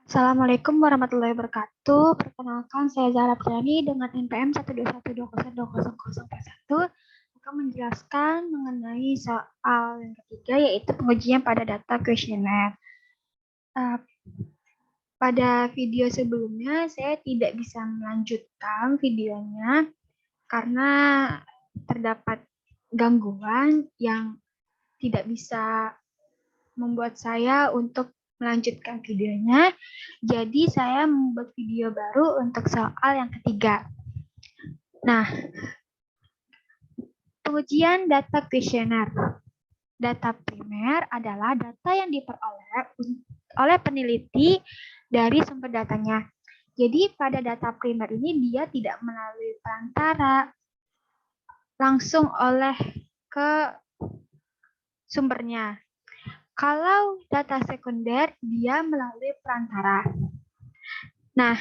Assalamualaikum warahmatullahi wabarakatuh. Perkenalkan, saya Zahra Priani dengan NPM 121200001 akan menjelaskan mengenai soal yang ketiga, yaitu pengujian pada data kuesioner. Pada video sebelumnya, saya tidak bisa melanjutkan videonya karena terdapat gangguan yang tidak bisa membuat saya untuk melanjutkan videonya. Jadi saya membuat video baru untuk soal yang ketiga. Nah, pengujian data kuesioner. Data primer adalah data yang diperoleh oleh peneliti dari sumber datanya. Jadi pada data primer ini dia tidak melalui perantara, langsung oleh ke sumbernya. Kalau data sekunder, dia melalui perantara. Nah,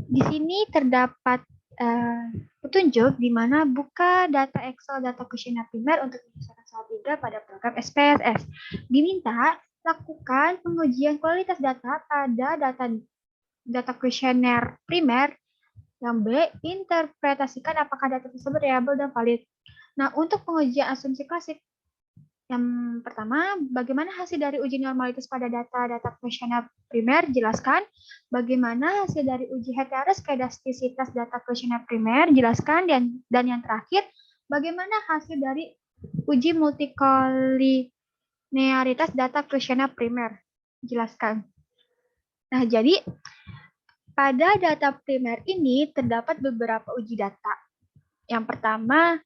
di sini terdapat petunjuk di mana buka data Excel data kuesioner primer untuk menyelesaikan soal 3 pada program SPSS. Diminta lakukan pengujian kualitas data pada data kuesioner primer. Yang B, interpretasikan apakah data tersebut reliable dan valid. Nah, untuk pengujian asumsi klasik, yang pertama, bagaimana hasil dari uji normalitas pada data kuesioner primer? Jelaskan. Bagaimana hasil dari uji heteroskedastisitas data kuesioner primer? Jelaskan. Dan yang terakhir, bagaimana hasil dari uji multikolinearitas data kuesioner primer? Jelaskan. Nah, jadi pada data primer ini terdapat beberapa uji data. Yang pertama,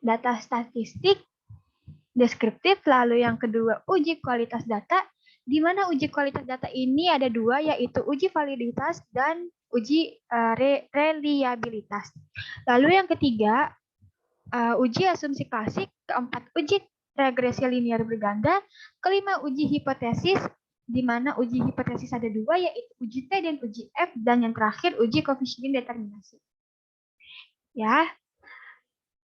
data statistik deskriptif, lalu yang kedua uji kualitas data, di mana uji kualitas data ini ada dua, yaitu uji validitas dan uji reliabilitas. Lalu yang ketiga, uji asumsi klasik, keempat uji regresi linear berganda, kelima uji hipotesis, di mana uji hipotesis ada dua, yaitu uji T dan uji F, dan yang terakhir uji koefisien determinasi. Ya,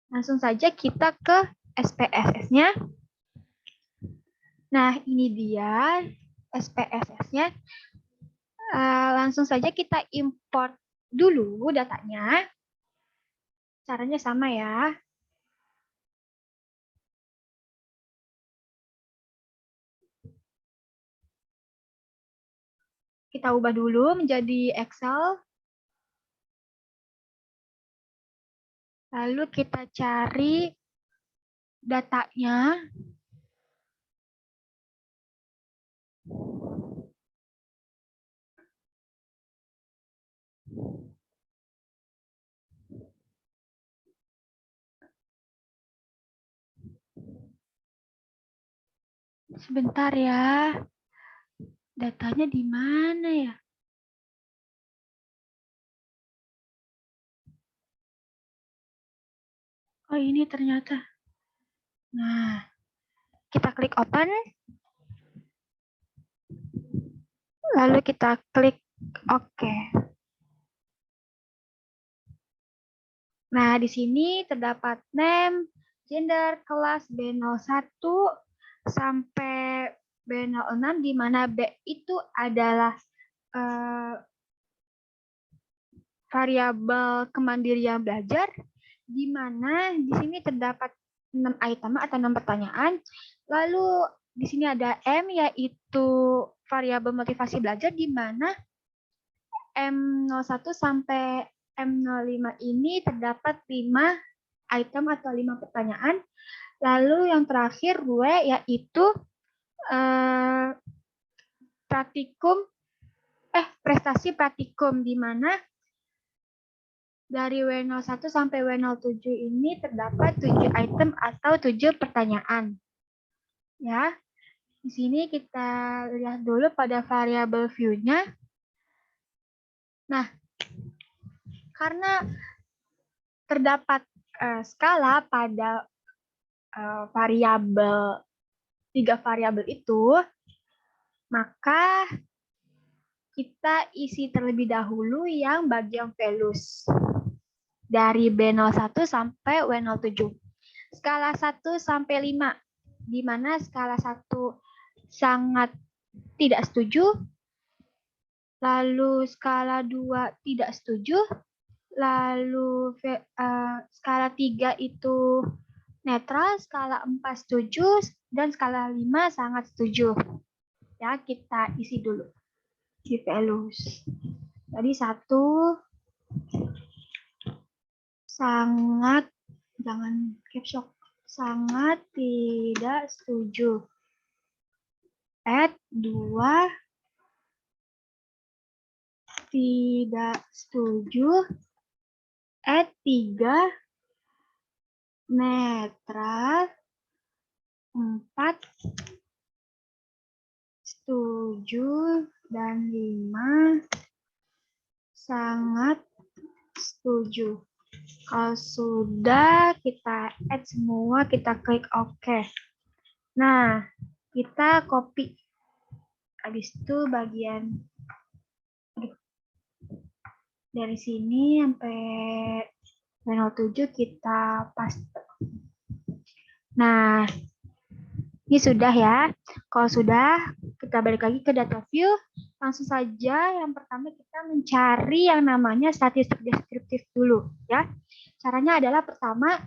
langsung saja kita ke SPSS-nya. Nah, ini dia SPSS-nya. Langsung saja kita import dulu datanya. Caranya sama ya. Kita ubah dulu menjadi Excel. Lalu kita cari datanya. Sebentar ya. Datanya di mana ya? Oh, ini ternyata. Nah, kita klik open. Lalu kita klik OK. Nah, di sini terdapat name, gender, kelas B01 sampai B06, di mana B itu adalah variabel kemandirian belajar, di mana di sini terdapat 6 item atau 6 pertanyaan. Lalu di sini ada M, yaitu variabel motivasi belajar, di mana M01 sampai M05 ini terdapat 5 item atau 5 pertanyaan. Lalu yang terakhir W, yaitu prestasi praktikum, di mana dari W01 sampai W07 ini terdapat 7 item atau 7 pertanyaan. Ya, di sini kita lihat dulu pada variabel view-nya. Nah, karena terdapat skala pada variabel 3 variabel itu, maka kita isi terlebih dahulu yang bagian values dari B01 sampai W07. Skala 1 sampai 5, di mana skala 1 sangat tidak setuju, lalu skala 2 tidak setuju, lalu skala 3 itu netral, skala 4 setuju, dan skala 5 sangat setuju. Ya, kita isi dulu si values. Jadi 1 sangat, jangan caps lock, sangat tidak setuju. 2 tidak setuju. 3 netral. 4 setuju. Dan 5 sangat setuju. Kalau sudah, kita add semua, kita klik OK. Nah, kita copy. Habis itu bagian dari sini sampai panel 7 kita paste. Nah, ini sudah ya. Kalau sudah, kita balik lagi ke data view. Langsung saja yang pertama kita mencari yang namanya statistik deskriptif dulu ya. Caranya adalah pertama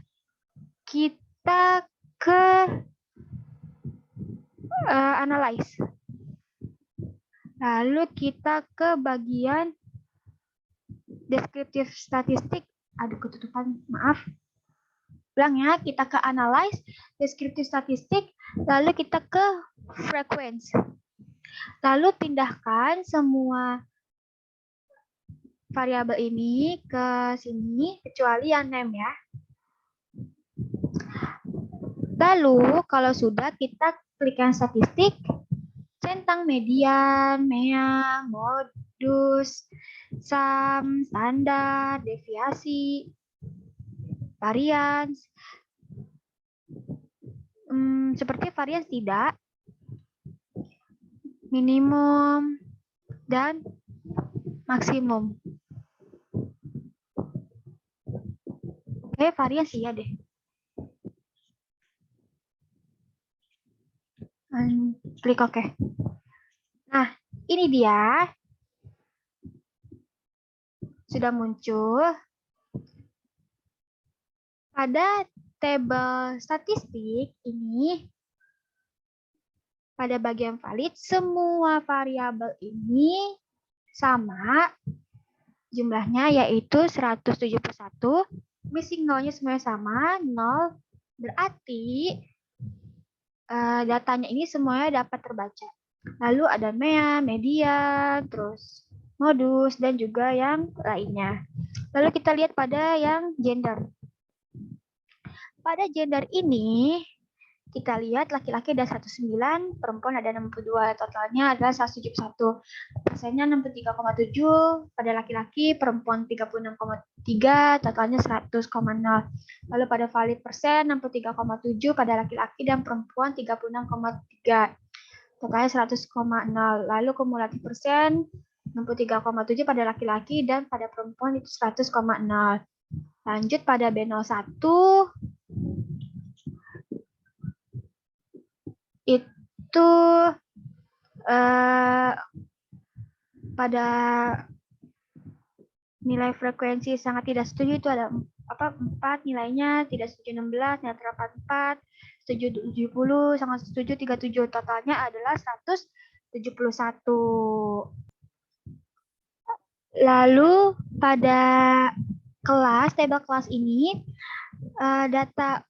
kita ke analyze. Lalu kita ke bagian deskriptif statistik. Aduh, ketutupan, maaf. Ulang ya, kita ke analyze, deskriptif statistik, lalu kita ke frequency. Lalu pindahkan semua variabel ini ke sini, kecuali yang name ya. Lalu kalau sudah, kita klikkan statistik, centang median, mean, modus, sum, standar, deviasi, varians. Seperti varians tidak, minimum, dan maksimum. Oke, varians iya deh. Klik OK. Nah, ini dia. Sudah muncul. Pada tabel statistik ini, pada bagian valid, semua variabel ini sama jumlahnya, yaitu 171. Missing nol-nya semuanya sama, 0. Berarti datanya ini semuanya dapat terbaca. Lalu ada mean, median, terus modus, dan juga yang lainnya. Lalu kita lihat pada yang gender. Pada gender ini, kita lihat laki-laki ada 109, perempuan ada 62, totalnya adalah 171. Persennya 63,7 pada laki-laki, perempuan 36,3, totalnya 100,0. Lalu pada valid persen 63,7 pada laki-laki dan perempuan 36,3, totalnya 100,0. Lalu kumulatif persen 63,7 pada laki-laki dan pada perempuan itu 100,0. Lanjut pada B01, itu pada nilai frekuensi sangat tidak setuju itu ada 4 nilainya, tidak setuju 16, netral 44, setuju 70, sangat setuju 37, totalnya adalah 171. Lalu pada kelas, tabel kelas ini data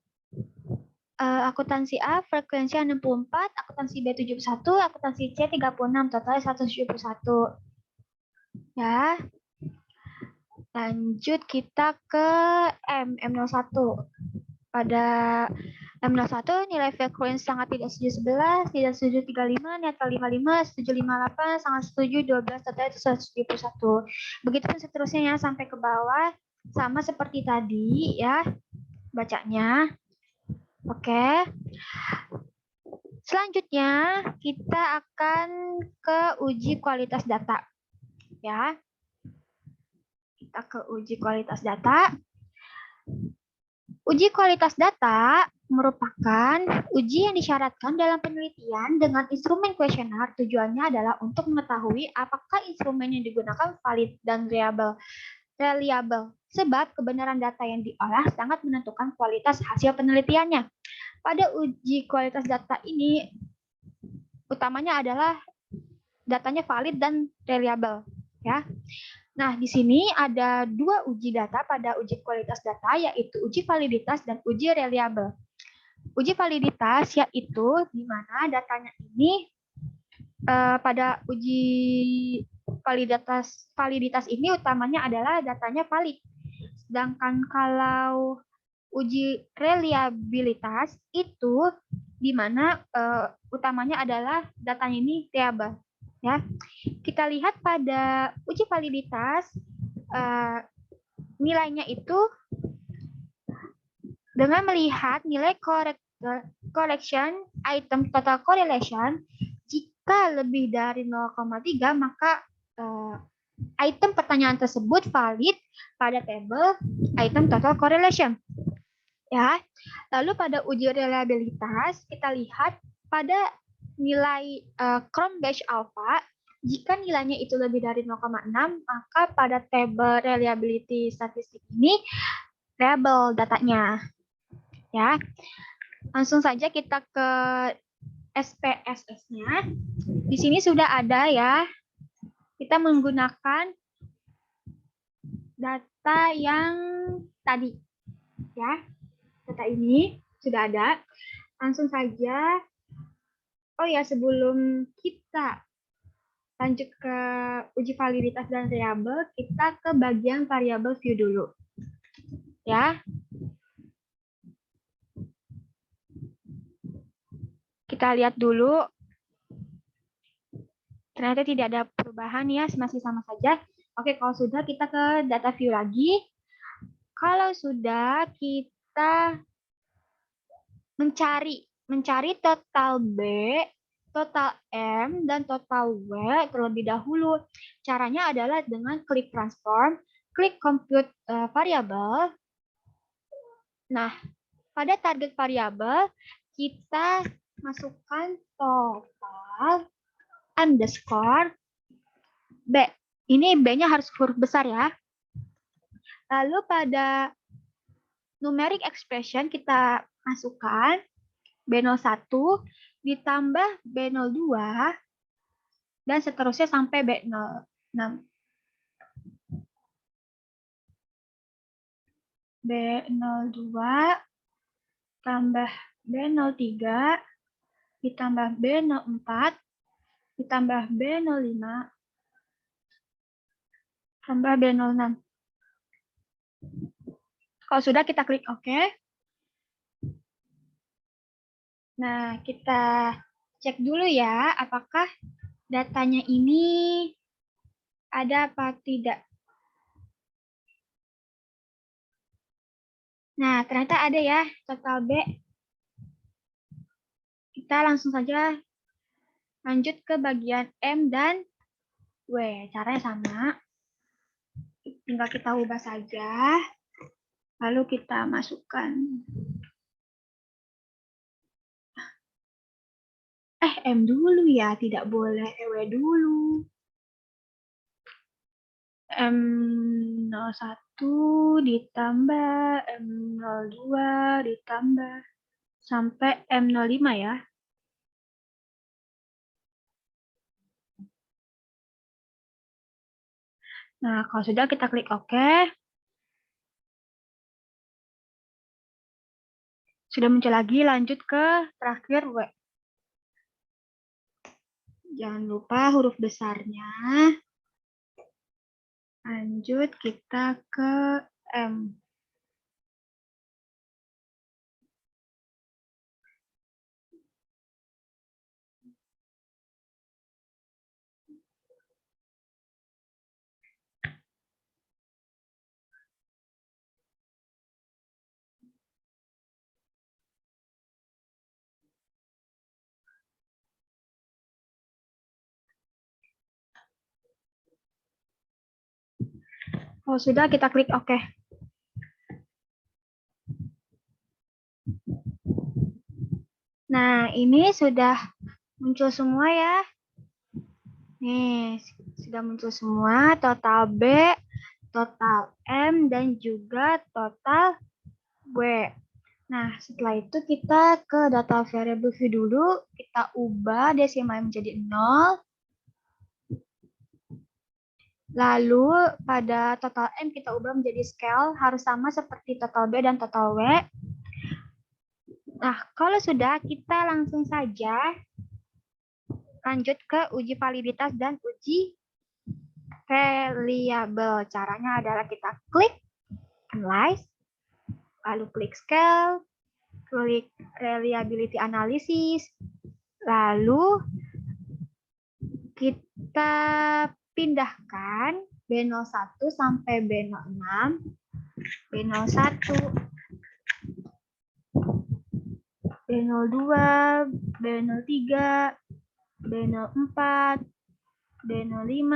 akuntansi A frekuensi 64, akuntansi B 71, akuntansi C 36, totalnya 171. Ya. Lanjut kita ke M01. Pada M01 nilai frekuensi sangat tidak setuju 11, tidak setuju 35, netral 55, setuju 58, sangat setuju 12, totalnya 171. Begitupun seterusnya ya sampai ke bawah, sama seperti tadi ya bacanya. Oke. Selanjutnya kita akan ke uji kualitas data. Ya. Kita ke uji kualitas data. Uji kualitas data merupakan uji yang disyaratkan dalam penelitian dengan instrumen kuesioner. Tujuannya adalah untuk mengetahui apakah instrumen yang digunakan valid dan reliable. Sebab kebenaran data yang diolah sangat menentukan kualitas hasil penelitiannya. Pada uji kualitas data ini, utamanya adalah datanya valid dan reliable. Ya. Nah, di sini ada dua uji data pada uji kualitas data, yaitu uji validitas dan uji reliable. Uji validitas yaitu di mana datanya ini pada uji validitas ini utamanya adalah datanya valid. Sedangkan kalau uji reliabilitas itu di mana utamanya adalah datanya ini reliable. Ya, kita lihat pada uji validitas nilainya itu dengan melihat nilai correction item total correlation, jika lebih dari 0,3 maka item pertanyaan tersebut valid pada tabel item total correlation. Ya, lalu pada uji reliabilitas kita lihat pada nilai Cronbach alpha, jika nilainya itu lebih dari 0,6 maka pada tabel reliability statistik ini reliable datanya. Ya, langsung saja kita ke SPSS-nya. Di sini sudah ada ya. Kita menggunakan data yang tadi. Ya, data ini sudah ada. Langsung saja. Oh ya, sebelum kita lanjut ke uji validitas dan variabel, kita ke bagian variabel view dulu. Ya. Kita lihat dulu. Ternyata tidak ada perubahan ya, masih sama saja. Oke, kalau sudah kita ke data view lagi. Kalau sudah kita mencari total B, total M, dan total W terlebih dahulu. Caranya adalah dengan klik transform, klik compute variable. Nah, pada target variable kita masukkan total underscore B. Ini B-nya harus huruf besar ya. Lalu pada numeric expression kita masukkan B01 ditambah B02 dan seterusnya sampai B06. B02 tambah B03 ditambah B04 ditambah B05 tambah B06. Kalau sudah kita klik OK. Nah, kita cek dulu ya apakah datanya ini ada apa tidak. Nah, ternyata ada ya total B. Kita langsung saja lanjut ke bagian M dan W. Caranya sama. Tinggal kita ubah saja. Lalu kita masukkan. M dulu ya, tidak boleh EW dulu. M01 ditambah M02 ditambah sampai M05 ya. Nah, kalau sudah kita klik OK. Sudah muncul lagi, lanjut ke terakhir W. Jangan lupa huruf besarnya. Lanjut kita ke M. Kalau sudah kita klik OK. Nah, ini sudah muncul semua ya. Nih, sudah muncul semua total B, total M, dan juga total W. Nah, setelah itu kita ke data variable view dulu, kita ubah desimal menjadi 0. Lalu pada total M kita ubah menjadi scale, harus sama seperti total B dan total W. Nah, kalau sudah, kita langsung saja lanjut ke uji validitas dan uji reliable. Caranya adalah kita klik analyze, lalu klik scale, klik reliability analysis, lalu kita pindahkan B01 sampai B06, B01, B02, B03, B04, B05,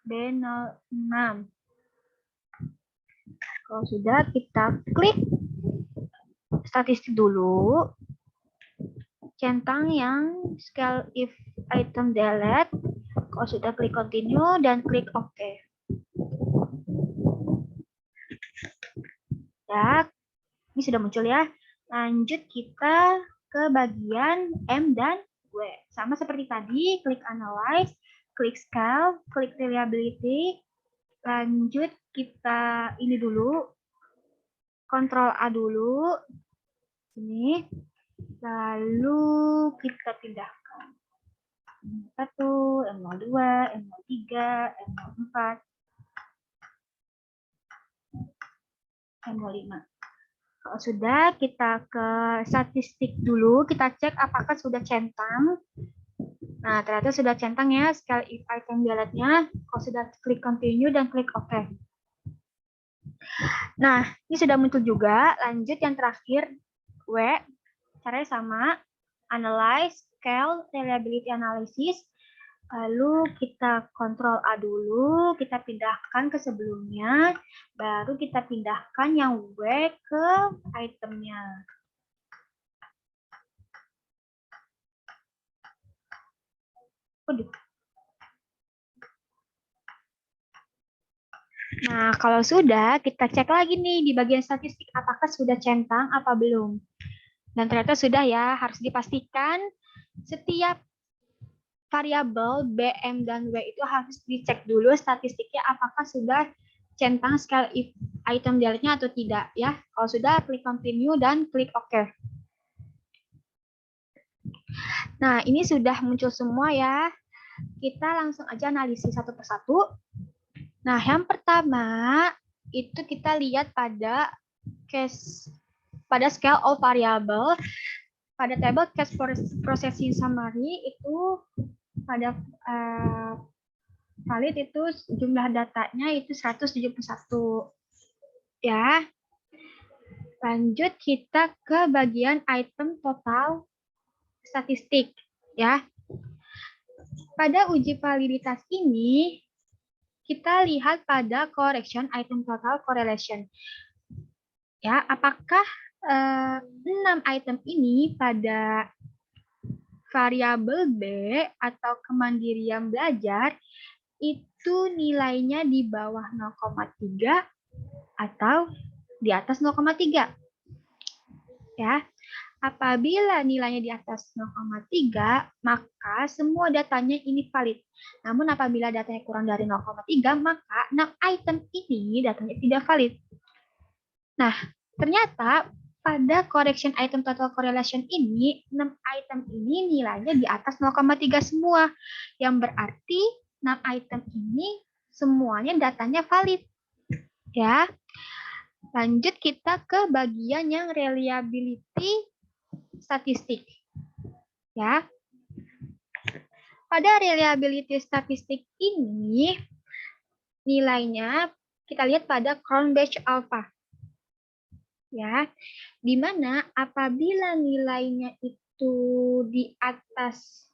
B06. Kalau sudah, kita klik statistik dulu, centang yang scale if item delete. Kalau sudah, klik continue dan klik OK. Ya, ini sudah muncul ya. Lanjut kita ke bagian M dan W. Sama seperti tadi, klik analyze, klik scale, klik reliability. Lanjut kita ini dulu, Ctrl A dulu. Ini. Lalu kita pindahkan. M1, M02, M03, M04, M05. Kalau sudah, kita ke statistik dulu, kita cek apakah sudah centang. Nah, ternyata sudah centang ya, scale if item delete-nya. Kalau sudah, klik continue dan klik OK. Nah, ini sudah muncul juga. Lanjut yang terakhir, W. Caranya sama, analyze, scale, reliability analysis. Lalu kita Ctrl A dulu, kita pindahkan ke sebelumnya, baru kita pindahkan yang W ke itemnya. Nah, kalau sudah, kita cek lagi nih di bagian statistik apakah sudah centang apa belum. Dan ternyata sudah ya, harus dipastikan setiap variabel B, M, dan W itu harus dicek dulu statistiknya apakah sudah centang scale if item delete-nya atau tidak ya. Kalau sudah, klik continue dan klik OK. Nah, ini sudah muncul semua ya. Kita langsung aja analisis satu persatu. Nah, yang pertama itu kita lihat pada scale of variable. Pada table case processing summary itu pada valid itu jumlah datanya itu 171 ya. Lanjut kita ke bagian item total statistik ya. Pada uji validitas ini kita lihat pada correction item total correlation. Ya, apakah 6 item ini pada variabel B atau kemandirian belajar itu nilainya di bawah 0,3 atau di atas 0,3. Ya. Apabila nilainya di atas 0,3, maka semua datanya ini valid. Namun apabila datanya kurang dari 0,3, maka 6 item ini datanya tidak valid. Nah, ternyata pada correction item total correlation ini, 6 item ini nilainya di atas 0,3 semua. Yang berarti 6 item ini semuanya datanya valid. Ya. Lanjut kita ke bagian yang reliability statistik. Ya. Pada reliability statistik ini nilainya kita lihat pada Cron Batch Alpha. Ya. Di mana apabila nilainya itu di atas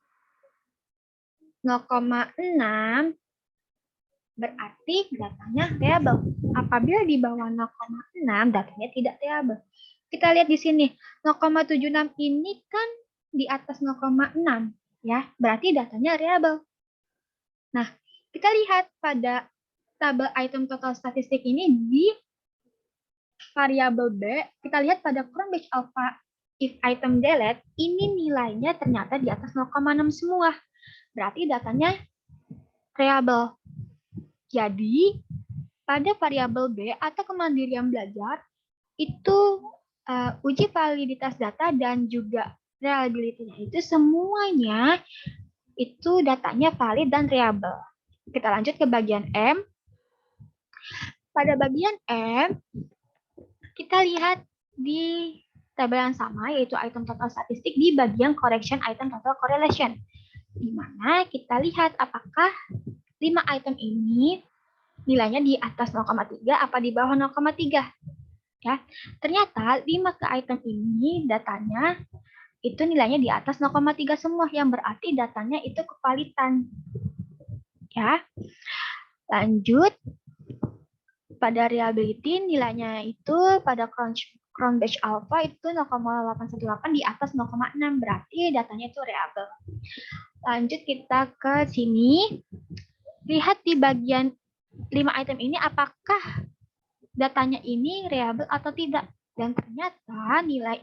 0,6 berarti datanya reliable. Apabila di bawah 0,6 datanya tidak reliable. Kita lihat di sini 0,76 ini kan di atas 0,6 ya, berarti datanya reliable. Nah, kita lihat pada tabel item total statistik ini di variabel B, kita lihat pada Cronbach alpha if item delete, ini nilainya ternyata di atas 0,6 semua. Berarti datanya reliable. Jadi, pada variabel B atau kemandirian belajar, itu uji validitas data dan juga reliability-nya itu semuanya itu datanya valid dan reliable. Kita lanjut ke bagian M. Pada bagian M, kita lihat di tabel yang sama, yaitu item total statistik di bagian correction item total correlation. Di mana kita lihat apakah 5 item ini nilainya di atas 0,3 apa di bawah 0,3. Ya, ternyata 5 ke item ini datanya itu nilainya di atas 0,3 semua, yang berarti datanya itu kevalitan. Ya. Lanjut pada reliability, nilainya itu pada Cronbach alpha itu 0,818 di atas 0,6, berarti datanya itu reliable. Lanjut kita ke sini. Lihat di bagian 5 item ini apakah datanya ini reliable atau tidak. Dan ternyata nilai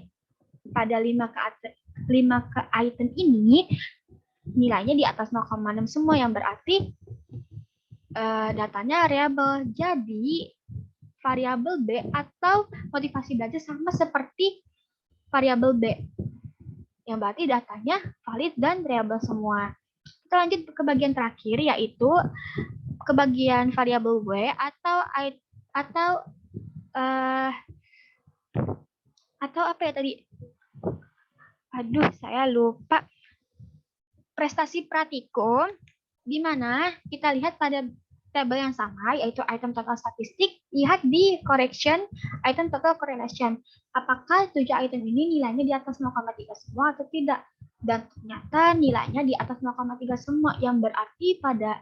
pada 5 ke item ini nilainya di atas 0,6 semua, yang berarti datanya reliable. Jadi variabel B atau motivasi belajar sama seperti variabel B, yang berarti datanya valid dan reliable semua. Kita lanjut ke bagian terakhir, yaitu ke bagian variabel W atau apa ya tadi? Aduh, saya lupa. Prestasi praktikum, di mana kita lihat pada tabel yang sama, yaitu item total statistik, lihat di correction item total correlation. Apakah 7 item ini nilainya di atas 0,3 semua atau tidak? Dan ternyata nilainya di atas 0,3 semua, yang berarti pada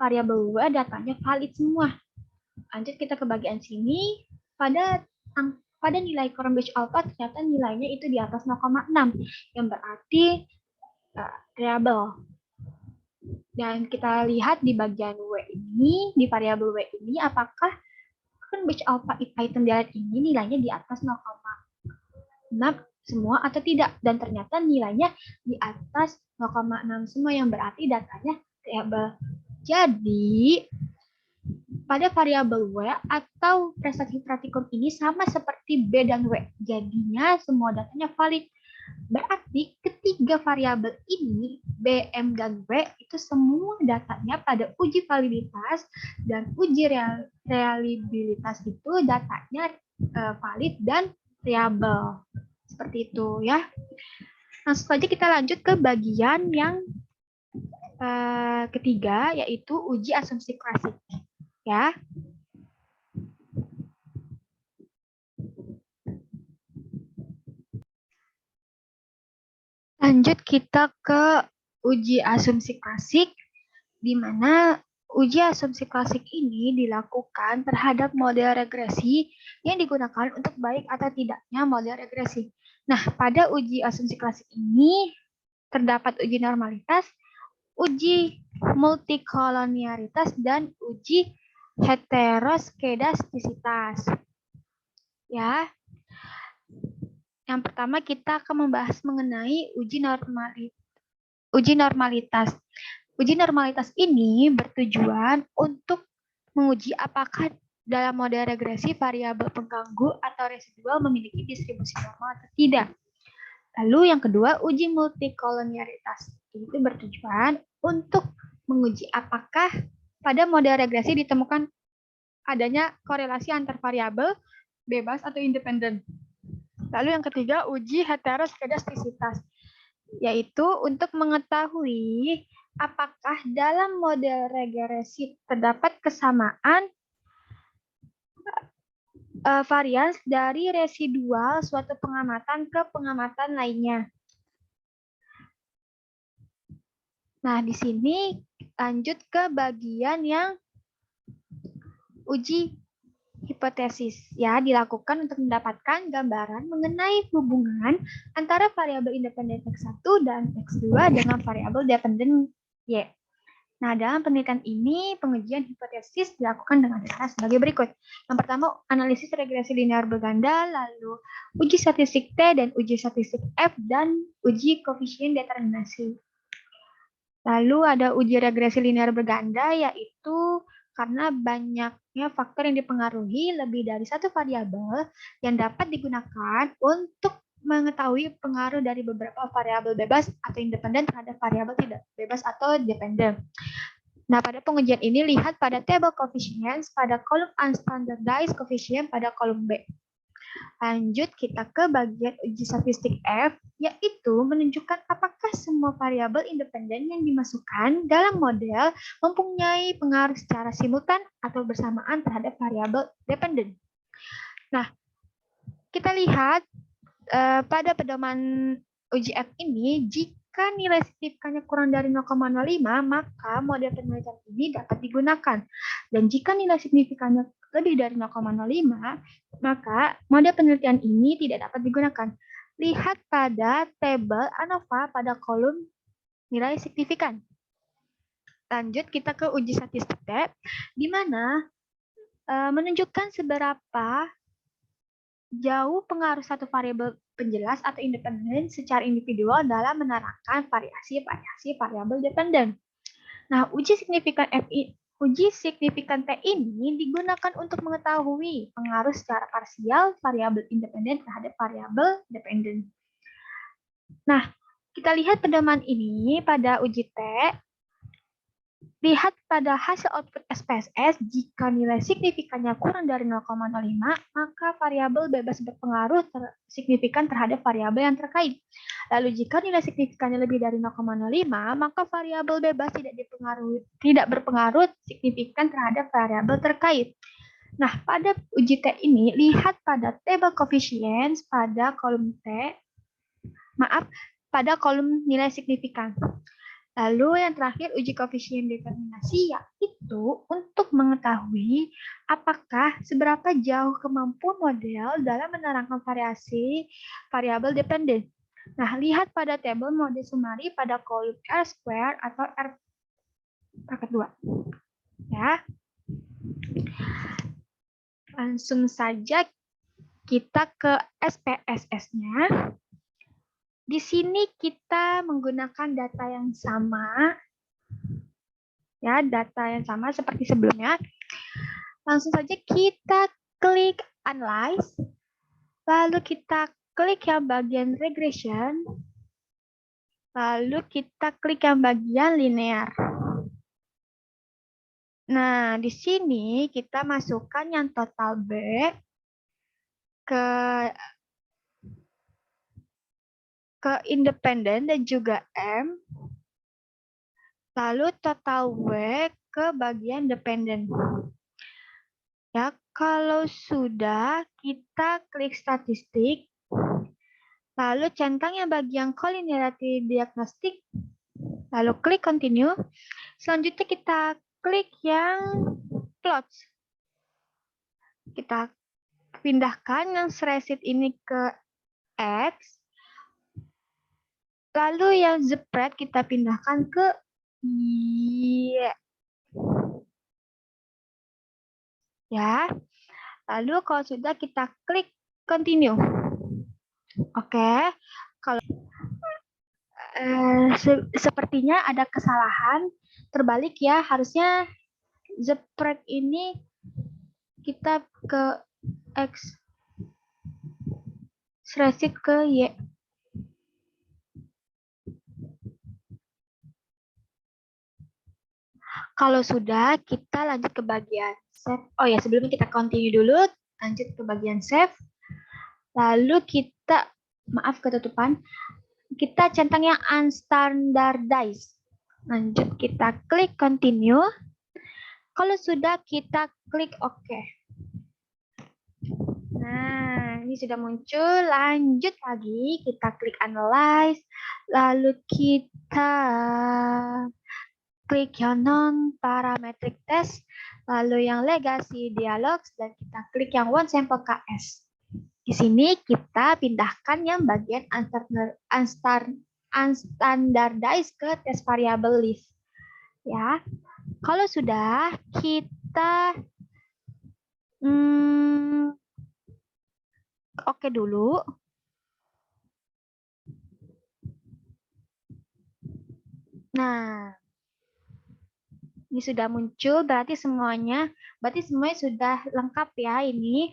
variabel W datanya valid semua. Lanjut kita ke bagian sini, pada nilai Cronbach alpha ternyata nilainya itu di atas 0,6, yang berarti reliable. Dan kita lihat di bagian W ini, di variabel W ini, apakah Cronbach alpha item delete ini nilainya di atas 0,6 semua atau tidak. Dan ternyata nilainya di atas 0,6 semua, yang berarti datanya reliable. Jadi, pada variabel W atau prestasi praktikum ini sama seperti B dan W. Jadinya semua datanya valid. Berarti ketiga variabel ini, B, M, dan W, itu semua datanya pada uji validitas dan uji reliabilitas itu datanya valid dan reliable. Seperti itu ya. Langsung saja kita lanjut ke bagian yang ketiga, yaitu uji asumsi klasik. Ya. Lanjut kita ke uji asumsi klasik, di mana uji asumsi klasik ini dilakukan terhadap model regresi yang digunakan untuk baik atau tidaknya model regresi. Nah, pada uji asumsi klasik ini terdapat uji normalitas, uji multikolonialitas, dan uji heteroskedastisitas. Ya. Yang pertama kita akan membahas mengenai uji normalitas. Uji normalitas ini bertujuan untuk menguji apakah dalam model regresi variabel pengganggu atau residual memiliki distribusi normal atau tidak. Lalu yang kedua, uji multikolonialitas. Itu bertujuan untuk menguji apakah pada model regresi ditemukan adanya korelasi antar variabel bebas atau independen. Lalu yang ketiga, uji heteroskedastisitas, yaitu untuk mengetahui apakah dalam model regresi terdapat kesamaan varians dari residual suatu pengamatan ke pengamatan lainnya. Nah, di sini lanjut ke bagian yang uji hipotesis ya dilakukan untuk mendapatkan gambaran mengenai hubungan antara variabel independen X1 dan X2 dengan variabel dependen Y. Nah, dalam penelitian ini pengujian hipotesis dilakukan dengan cara sebagai berikut. Yang pertama, analisis regresi linear berganda, lalu uji statistik T dan uji statistik F, dan uji koefisien determinasi. Lalu ada uji regresi linear berganda, yaitu karena banyaknya faktor yang dipengaruhi lebih dari satu variabel yang dapat digunakan untuk mengetahui pengaruh dari beberapa variabel bebas atau independen terhadap variabel tidak bebas atau dependen. Nah, pada pengujian ini lihat pada table coefficients pada kolom unstandardized coefficient pada kolom B. Lanjut kita ke bagian uji statistik F, yaitu menunjukkan apakah semua variabel independen yang dimasukkan dalam model mempunyai pengaruh secara simultan atau bersamaan terhadap variabel dependen. Nah, kita lihat pada pedoman uji F ini, jika nilai signifikannya kurang dari 0,05, maka model penelitian ini dapat digunakan. Dan jika nilai signifikannya lebih dari 0,05, maka model penelitian ini tidak dapat digunakan. Lihat pada tabel ANOVA pada kolom nilai signifikan. Lanjut kita ke uji statistik T, di mana menunjukkan seberapa jauh pengaruh satu variabel penjelas atau independen secara individual dalam menerangkan variasi-variasi variabel dependen. Nah, uji signifikan T ini digunakan untuk mengetahui pengaruh secara parsial variabel independen terhadap variabel dependen. Nah, kita lihat pedoman ini pada uji T. Lihat pada hasil output SPSS, jika nilai signifikannya kurang dari 0,05, maka variabel bebas berpengaruh signifikan terhadap variabel yang terkait. Lalu jika nilai signifikannya lebih dari 0,05, maka variabel bebas tidak berpengaruh signifikan terhadap variabel terkait. Nah, pada uji T ini, lihat pada table coefficients pada kolom pada kolom nilai signifikan. Lalu yang terakhir uji koefisien determinasi, yaitu untuk mengetahui apakah seberapa jauh kemampuan model dalam menerangkan variasi variabel dependen. Nah, lihat pada tabel model sumari pada kolom R2 atau R2. Ya. Langsung saja kita ke SPSS-nya. Di sini kita menggunakan data yang sama, ya, data yang sama seperti sebelumnya. Langsung saja kita klik Analyze, lalu kita klik yang bagian Regression, lalu kita klik yang bagian Linear. Nah, di sini kita masukkan yang total B ke independen dan juga M, lalu total W ke bagian dependen. Ya, kalau sudah kita klik statistik, lalu centang yang bagian collinearity diagnostic, lalu klik continue. Selanjutnya kita klik yang plots. Kita pindahkan yang spreadsheet ini ke X. Lalu yang spread kita pindahkan ke Y. Ya. Lalu kalau sudah kita klik continue. Oke. Kalau sepertinya ada kesalahan terbalik ya, harusnya spread ini kita ke X, spreadsheet ke Y. Kalau sudah, kita lanjut ke bagian save. Oh ya, sebelumnya kita continue dulu, lanjut ke bagian save. Lalu kita, maaf ketutupan, kita centang yang unstandardized. Lanjut kita klik continue. Kalau sudah, kita klik OK. Nah, ini sudah muncul. Lanjut lagi, kita klik analyze. Lalu kita klik yang non-parametric test, lalu yang legacy dialogs, dan kita klik yang one sample KS. Di sini kita pindahkan yang bagian unstandardized ke test variable list. Ya, kalau sudah kita oke dulu. Nah, ini sudah muncul, berarti semuanya sudah lengkap ya ini.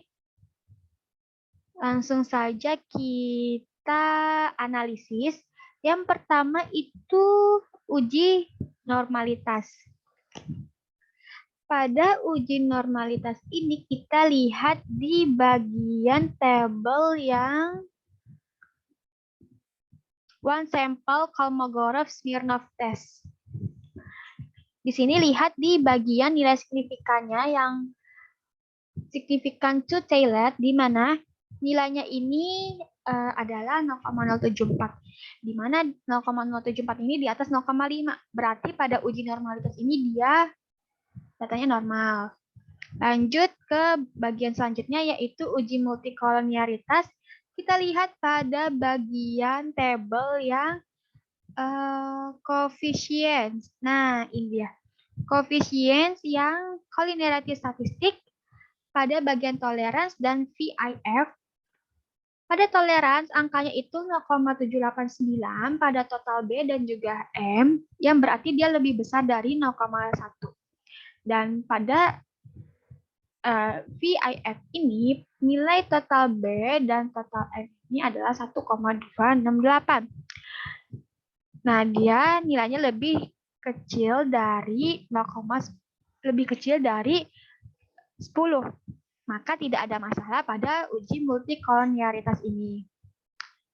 Langsung saja kita analisis. Yang pertama itu uji normalitas. Pada uji normalitas ini kita lihat di bagian tabel yang one sample Kolmogorov-Smirnov test. Di sini lihat di bagian nilai signifikannya yang signifikan to Taylor, di mana nilainya ini adalah 0,074. Di mana 0,074 ini di atas 0,5. Berarti pada uji normalitas ini dia datanya normal. Lanjut ke bagian selanjutnya yaitu uji multikolonialitas. Kita lihat pada bagian tabel yang coefficients. Nah, ini dia. Coefficients yang collinearity statistik pada bagian tolerance dan VIF. Pada tolerance, angkanya itu 0,789 pada total B dan juga M, yang berarti dia lebih besar dari 0,1. Dan pada VIF ini, nilai total B dan total M ini adalah 1,268. Nah, dia nilainya lebih kecil dari 10. Maka tidak ada masalah pada uji multikolonialitas ini.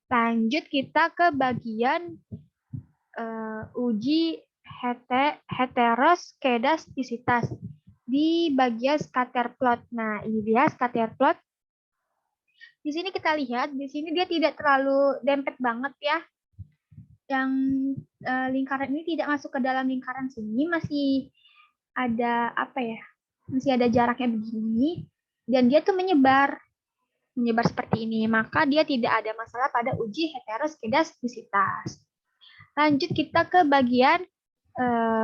Lanjut kita ke bagian uji heteroskedastisitas di bagian scatter plot. Nah, ini dia scatter plot. Di sini kita lihat, di sini dia tidak terlalu dempet banget ya. Yang lingkaran ini tidak masuk ke dalam lingkaran sini, masih ada apa ya? Masih ada jaraknya begini, dan dia tuh menyebar seperti ini. Maka dia tidak ada masalah pada uji heteroskedastisitas. Lanjut kita ke bagian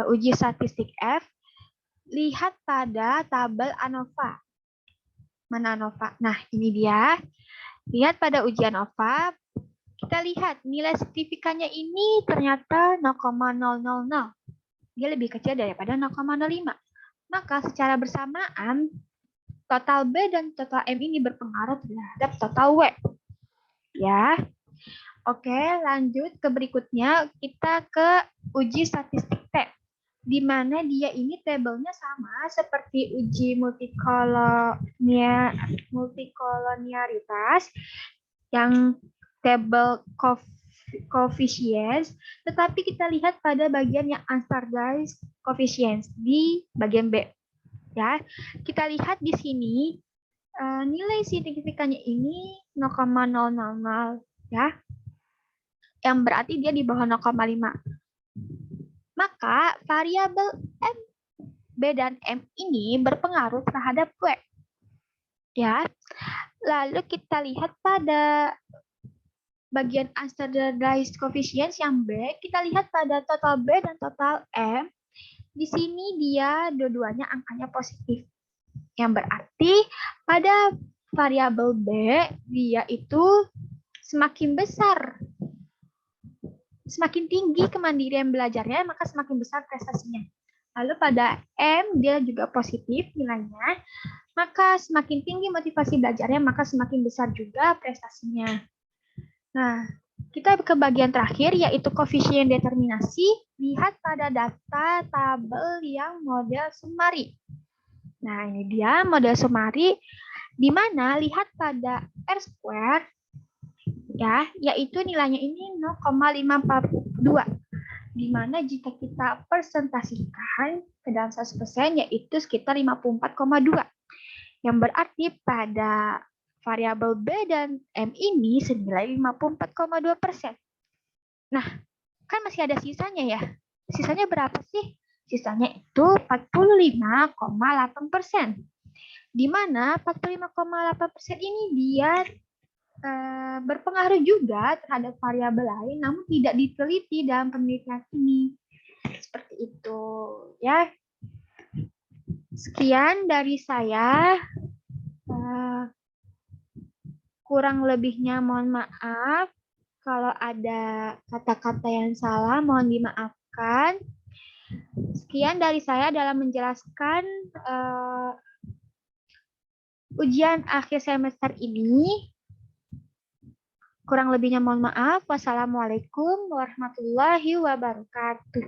uji statistik F. Lihat pada tabel ANOVA. Mana ANOVA? Nah, ini dia. Lihat pada uji ANOVA. Kita lihat nilai signifikannya ini ternyata 0,000. Dia lebih kecil daripada 0,05. Maka secara bersamaan total B dan total M ini berpengaruh terhadap total W. Ya. Oke, lanjut ke berikutnya. Kita ke uji statistik T. Di mana dia ini tabelnya sama seperti uji multikolonialitas yang tabel coefficients, tetapi kita lihat pada bagian yang unstandardized coefficients di bagian B. Ya, kita lihat di sini nilai signifikannya ini 0,000 ya. Yang berarti dia di bawah 0,5. Maka variabel M, B dan M ini berpengaruh terhadap W. Ya. Lalu kita lihat pada bagian unstandardized coefficients yang B, kita lihat pada total B dan total M. Di sini dia dua-duanya angkanya positif. Yang berarti pada variabel B dia itu semakin besar, semakin tinggi kemandirian belajarnya, maka semakin besar prestasinya. Lalu pada M dia juga positif nilainya, maka semakin tinggi motivasi belajarnya, maka semakin besar juga prestasinya. Nah, kita ke bagian terakhir yaitu koefisien determinasi. Lihat pada data tabel yang model summary. Nah, ini dia model summary di mana lihat pada R square ya, yaitu nilainya ini 0,542. Di mana jika kita persentasikan ke dalam 100% yaitu sekitar 54,2. Yang berarti pada variabel B dan M ini senilai 54,2%. Nah, kan masih ada sisanya ya. Sisanya berapa sih? Sisanya itu 45,8%. Di mana 45,8% ini dia berpengaruh juga terhadap variabel lain, namun tidak diteliti dalam penelitian ini. Seperti itu, ya. Sekian dari saya. Kurang lebihnya mohon maaf. Kalau ada kata-kata yang salah, mohon dimaafkan. Sekian dari saya dalam menjelaskan ujian akhir semester ini. Kurang lebihnya mohon maaf. Wassalamualaikum warahmatullahi wabarakatuh.